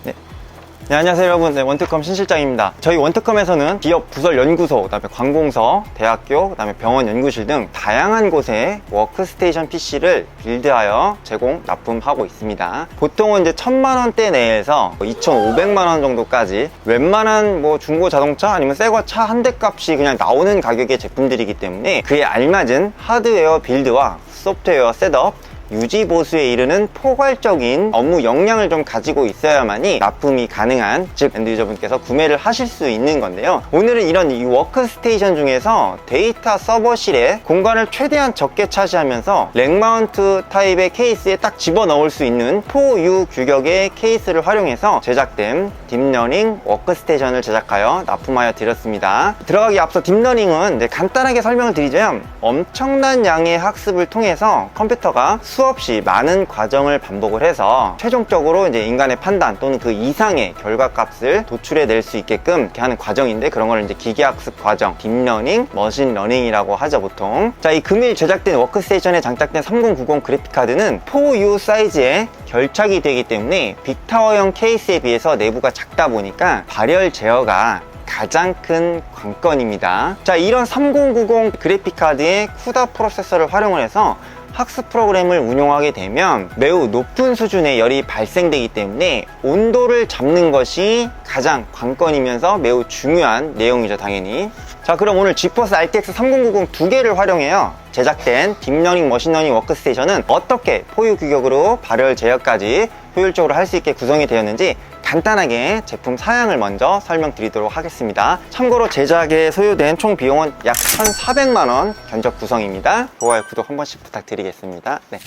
네, 안녕하세요 여러분. 원특컴 신실장입니다. 저희 원특컴에서는 기업 부설 연구소, 그다음에 관공서, 대학교, 그다음에 병원 연구실 등 다양한 곳에 워크스테이션 PC를 빌드하여 제공, 납품하고 있습니다. 보통은 이제 1000만원대 내에서 2500만원 정도까지 웬만한 중고 자동차 아니면 새거 차 한 대 값이 그냥 나오는 가격의 제품들이기 때문에 그에 알맞은 하드웨어 빌드와 소프트웨어 셋업, 유지 보수에 이르는 포괄적인 업무 역량을 좀 가지고 있어야만이 납품이 가능한, 즉 엔드유저분께서 구매를 하실 수 있는 건데요. 오늘은 이런 이 워크스테이션 중에서 데이터 서버실에 공간을 최대한 적게 차지하면서 렉마운트 타입의 케이스에 딱 집어넣을 수 있는 4U 규격의 케이스를 활용해서 제작된 딥러닝 워크스테이션을 제작하여 납품하여 드렸습니다. 들어가기 앞서 딥러닝은 이제 간단하게 설명을 드리자면 엄청난 양의 학습을 통해서 컴퓨터가 수없이 많은 과정을 반복을 해서 최종적으로 이제 인간의 판단 또는 그 이상의 결과값을 도출해낼 수 있게끔 이렇게 하는 과정인데, 그런 걸 이제 기계학습 과정, 딥러닝, 머신러닝이라고 하죠 보통. 자, 이 금일 제작된 워크스테이션에 장착된 3090 그래픽카드는 4U 사이즈의 결착이 되기 때문에 빅타워형 케이스에 비해서 내부가 작다 보니까 발열 제어가 가장 큰 관건입니다. 자, 이런 3090 그래픽카드의 쿠다 프로세서를 활용을 해서 학습 프로그램을 운용하게 되면 매우 높은 수준의 열이 발생되기 때문에 온도를 잡는 것이 가장 관건이면서 매우 중요한 내용이죠, 당연히. 자, 그럼 오늘 지포스 RTX 3090 두 개를 활용해요 제작된 딥러닝 머신러닝 워크스테이션은 어떻게 4U 규격으로 발열 제어까지 효율적으로 할 수 있게 구성이 되었는지 간단하게 제품 사양을 먼저 설명드리도록 하겠습니다. 참고로 제작에 소요된 총 비용은 약 1,400만원 견적 구성입니다. 좋아요, 구독 한 번씩 부탁드리겠습니다. 네.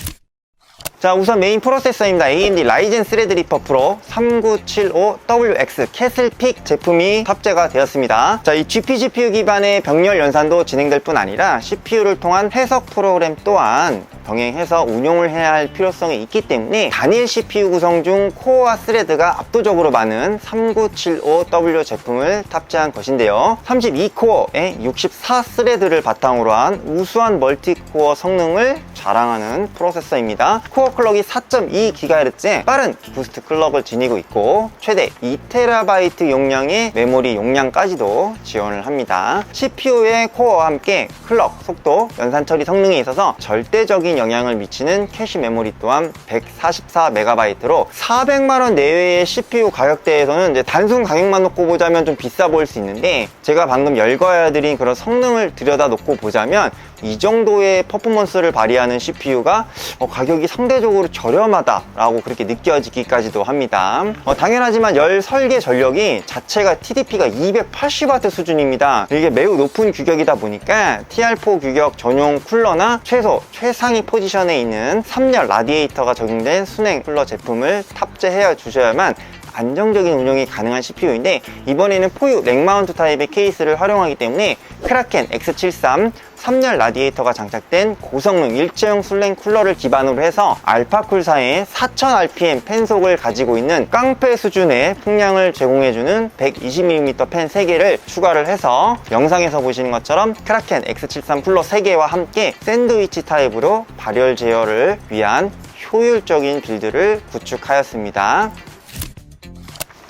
자, 우선 메인 프로세서입니다. AMD 라이젠 스레드리퍼 프로 3975WX 캐슬픽 제품이 탑재가 되었습니다. 자, 이 GPGPU 기반의 병렬 연산도 진행될 뿐 아니라 CPU를 통한 해석 프로그램 또한 병행해서 운용을 해야 할 필요성이 있기 때문에 단일 CPU 구성 중 코어와 스레드가 압도적으로 많은 3975W 제품을 탑재한 것인데요. 32코어에 64 스레드를 바탕으로 한 우수한 멀티코어 성능을 자랑하는 프로세서입니다. 코어 클럭이 4.2GHz의 빠른 부스트 클럭을 지니고 있고 최대 2TB 용량의 메모리 용량까지도 지원을 합니다. CPU의 코어와 함께 클럭, 속도, 연산 처리 성능에 있어서 절대적인 영향을 미치는 캐시 메모리 또한 144MB로 400만원 내외의 CPU 가격대에서는 이제 단순 가격만 놓고 보자면 좀 비싸 보일 수 있는데, 제가 방금 열거해드린 그런 성능을 들여다 놓고 보자면 이 정도의 퍼포먼스를 발휘하는 CPU가 가격이 상대적으로 저렴하다라고 그렇게 느껴지기까지도 합니다. 당연하지만 열 설계 전력이 자체가 TDP가 280W 수준입니다. 이게 매우 높은 규격이다 보니까 TR4 규격 전용 쿨러나 최상위 포지션에 있는 3열 라디에이터가 적용된 순행 쿨러 제품을 탑재해 주셔야만 안정적인 운영이 가능한 CPU인데, 이번에는 4U 렉마운트 타입의 케이스를 활용하기 때문에 크라켄 X73 3열 라디에이터가 장착된 고성능 일체형 순행 쿨러를 기반으로 해서 알파쿨사의 4000rpm 팬속을 가지고 있는 깡패 수준의 풍량을 제공해주는 120mm 팬 3개를 추가를 해서 영상에서 보시는 것처럼 크라켄 X73 쿨러 3개와 함께 샌드위치 타입으로 발열 제어를 위한 효율적인 빌드를 구축하였습니다.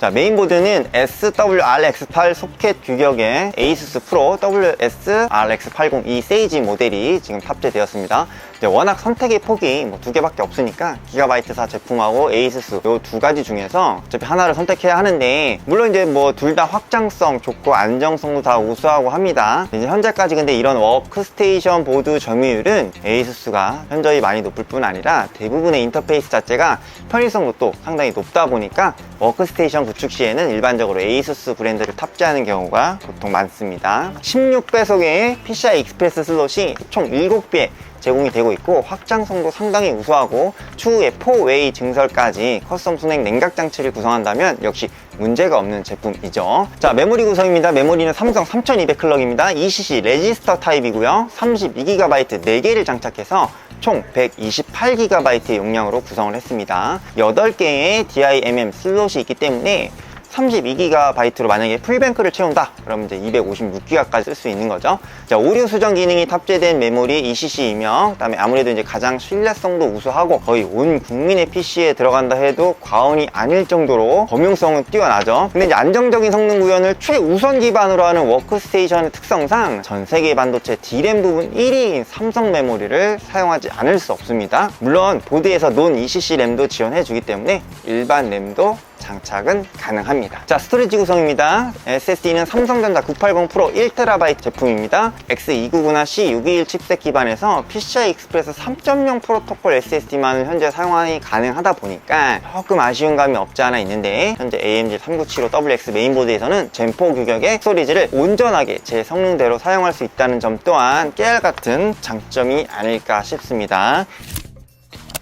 자, 메인보드는 SWRX8 소켓 규격의 ASUS 프로 WSRX80 이 세이지 모델이 지금 탑재되었습니다. 워낙 선택의 폭이 두 개밖에 없으니까 기가바이트사 제품하고 ASUS 이 두 가지 중에서 어차피 하나를 선택해야 하는데, 물론 이제 둘 다 확장성 좋고 안정성도 다 우수하고 합니다. 이제 현재까지 근데 이런 워크스테이션 보드 점유율은 ASUS가 현저히 많이 높을 뿐 아니라 대부분의 인터페이스 자체가 편의성도 또 상당히 높다 보니까 워크스테이션 구축 시에는 일반적으로 ASUS 브랜드를 탑재하는 경우가 보통 많습니다. 16배속의 PCI 익스프레스 슬롯이 총 7개 제공이 되고 있고, 확장성도 상당히 우수하고 추후에 4웨이 증설까지 커스텀 순행 냉각 장치를 구성한다면 역시 문제가 없는 제품이죠. 자, 메모리 구성입니다. 메모리는 삼성 3200 클럭입니다. ECC 레지스터 타입이고요. 32GB 4개를 장착해서 총 128GB의 용량으로 구성을 했습니다. 8개의 DIMM 슬롯이 있기 때문에 32GB로 만약에 풀뱅크를 채운다 그러면 이제 256GB까지 쓸 수 있는 거죠. 자, 오류 수정 기능이 탑재된 메모리 ECC이며 그다음에 아무래도 이제 가장 신뢰성도 우수하고 거의 온 국민의 PC에 들어간다 해도 과언이 아닐 정도로 범용성은 뛰어나죠. 근데 이제 안정적인 성능 구현을 최우선 기반으로 하는 워크스테이션의 특성상 전 세계 반도체 D램 부분 1위인 삼성 메모리를 사용하지 않을 수 없습니다. 물론 보드에서 논 ECC 램도 지원해 주기 때문에 일반 램도 장착은 가능합니다. 자, 스토리지 구성입니다. SSD는 삼성전자 980 프로 1TB 제품입니다. X299나 C621 칩셋 기반에서 PCI 익스프레스 3.0 프로토콜 SSD만 현재 사용이 가능하다 보니까 조금 아쉬운 감이 없지 않아 있는데, 현재 AMD 3975WX 메인보드에서는 젠4 규격의 스토리지를 온전하게 제 성능대로 사용할 수 있다는 점 또한 깨알같은 장점이 아닐까 싶습니다.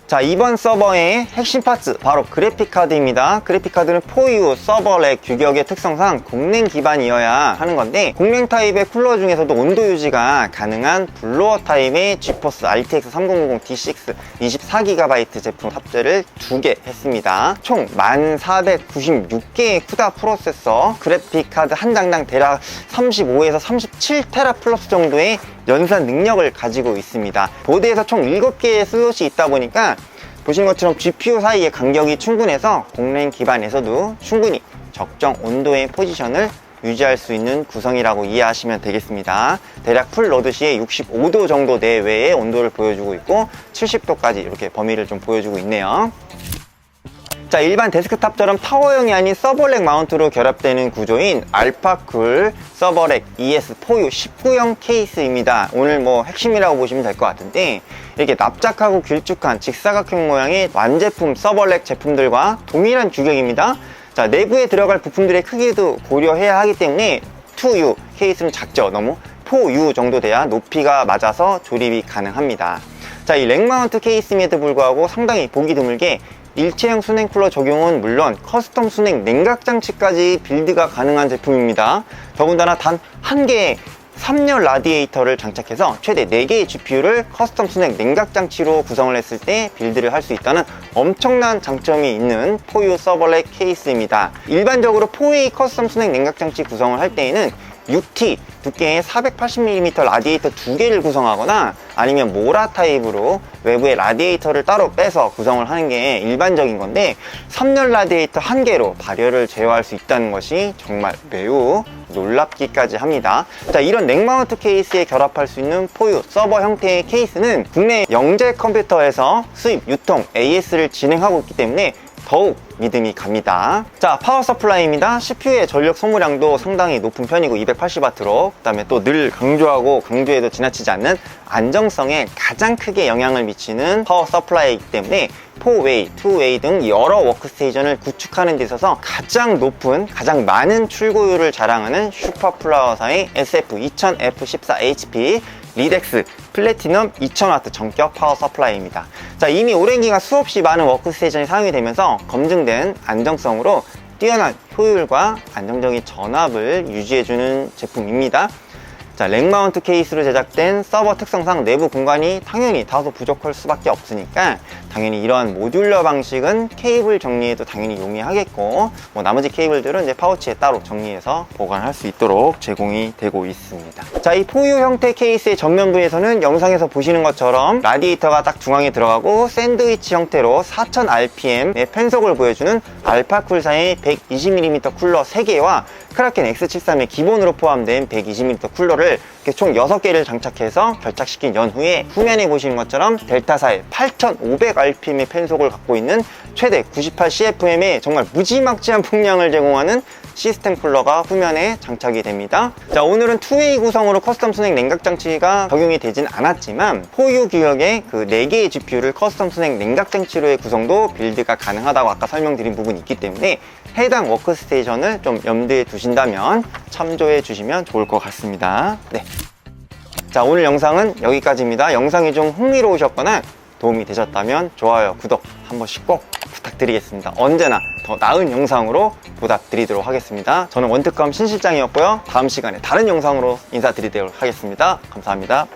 자, 이번 서버의 핵심 파츠 바로 그래픽카드입니다. 그래픽카드는 4U 서버렉 규격의 특성상 공랭 기반이어야 하는 건데, 공랭 타입의 쿨러 중에서도 온도 유지가 가능한 블로어 타입의 지포스 RTX 3090 D6 24GB 제품 탑재를 2개 했습니다. 총 1496개의 쿠다 프로세서, 그래픽카드 한 장당 대략 35에서 37TFLOPS 정도의 연산 능력을 가지고 있습니다. 보드에서 총 7개의 슬롯이 있다 보니까 보시는 것처럼 GPU 사이의 간격이 충분해서 공랭 기반에서도 충분히 적정 온도의 포지션을 유지할 수 있는 구성이라고 이해하시면 되겠습니다. 대략 풀 로드 시에 65도 정도 내외의 온도를 보여주고 있고 70도까지 이렇게 범위를 좀 보여주고 있네요. 자, 일반 데스크탑처럼 타워형이 아닌 서버렉 마운트로 결합되는 구조인 알파쿨 서버렉 ES4U 19형 케이스입니다. 오늘 뭐 핵심이라고 보시면 될 것 같은데, 이렇게 납작하고 길쭉한 직사각형 모양의 완제품 서버렉 제품들과 동일한 규격입니다. 자, 내부에 들어갈 부품들의 크기도 고려해야 하기 때문에 2U 케이스는 작죠. 너무 4U 정도 돼야 높이가 맞아서 조립이 가능합니다. 자, 이 렉 마운트 케이스임에도 불구하고 상당히 보기 드물게 일체형 순행 쿨러 적용은 물론 커스텀 순행 냉각 장치까지 빌드가 가능한 제품입니다. 더군다나 단 한 개의 3열 라디에이터를 장착해서 최대 4개의 GPU를 커스텀 순행 냉각 장치로 구성을 했을 때 빌드를 할 수 있다는 엄청난 장점이 있는 4U 서버렉 케이스입니다. 일반적으로 4A 커스텀 순행 냉각 장치 구성을 할 때에는 UT 두께의 480mm 라디에이터 2개를 구성하거나 아니면 모라 타입으로 외부에 라디에이터를 따로 빼서 구성을 하는 게 일반적인 건데, 3열 라디에이터 1개로 발열을 제어할 수 있다는 것이 정말 매우 놀랍기까지 합니다. 자, 이런 넥마운트 케이스에 결합할 수 있는 4U 서버 형태의 케이스는 국내 영재 컴퓨터에서 수입, 유통, AS를 진행하고 있기 때문에 더욱 믿음이 갑니다. 자, 파워 서플라이입니다. CPU의 전력 소모량도 상당히 높은 편이고 280W로, 그 다음에 또 늘 강조해도 지나치지 않는 안정성에 가장 크게 영향을 미치는 파워 서플라이이기 때문에 4웨이, 2웨이 등 여러 워크스테이션을 구축하는 데 있어서 가장 높은, 가장 많은 출고율을 자랑하는 슈퍼플라워사의 SF2000F14HP 리덱스 플래티넘 2000W 정격 파워 서플라이입니다. 자, 이미 오랜 기간 수없이 많은 워크스테이션이 사용이 되면서 검증된 안정성으로 뛰어난 효율과 안정적인 전압을 유지해주는 제품입니다. 자, 렉 마운트 케이스로 제작된 서버 특성상 내부 공간이 당연히 다소 부족할 수밖에 없으니까 당연히 이러한 모듈러 방식은 케이블 정리에도 당연히 용이하겠고, 뭐 나머지 케이블들은 이제 파우치에 따로 정리해서 보관할 수 있도록 제공이 되고 있습니다. 자, 이 4U 형태 케이스의 전면부에서는 영상에서 보시는 것처럼 라디에이터가 딱 중앙에 들어가고 샌드위치 형태로 4000rpm의 편속을 보여주는 알파쿨사의 120mm 쿨러 3개와 크라켄 X73의 기본으로 포함된 120mm 쿨러를 총 6개를 장착해서 결착시킨 연후에 후면에 보시는 것처럼 델타사의 8500rpm의 편속을 갖고 있는 최대 98CFM의 정말 무지막지한 풍량을 제공하는 시스템 쿨러가 후면에 장착이 됩니다. 자, 오늘은 2웨이 구성으로 커스텀 순행 냉각 장치가 적용이 되진 않았지만 4U 규격의 그 4개의 GPU를 커스텀 순행 냉각 장치로의 구성도 빌드가 가능하다고 아까 설명드린 부분이 있기 때문에 해당 워크스테이션을 좀 염두에 두신다면 참조해 주시면 좋을 것 같습니다. 네. 자, 오늘 영상은 여기까지입니다. 영상이 좀 흥미로우셨거나 도움이 되셨다면 좋아요, 구독 한 번씩 꼭 부탁드리겠습니다. 언제나 더 나은 영상으로 보답드리도록 하겠습니다. 저는 원특컴 신실장이었고요. 다음 시간에 다른 영상으로 인사드리도록 하겠습니다. 감사합니다.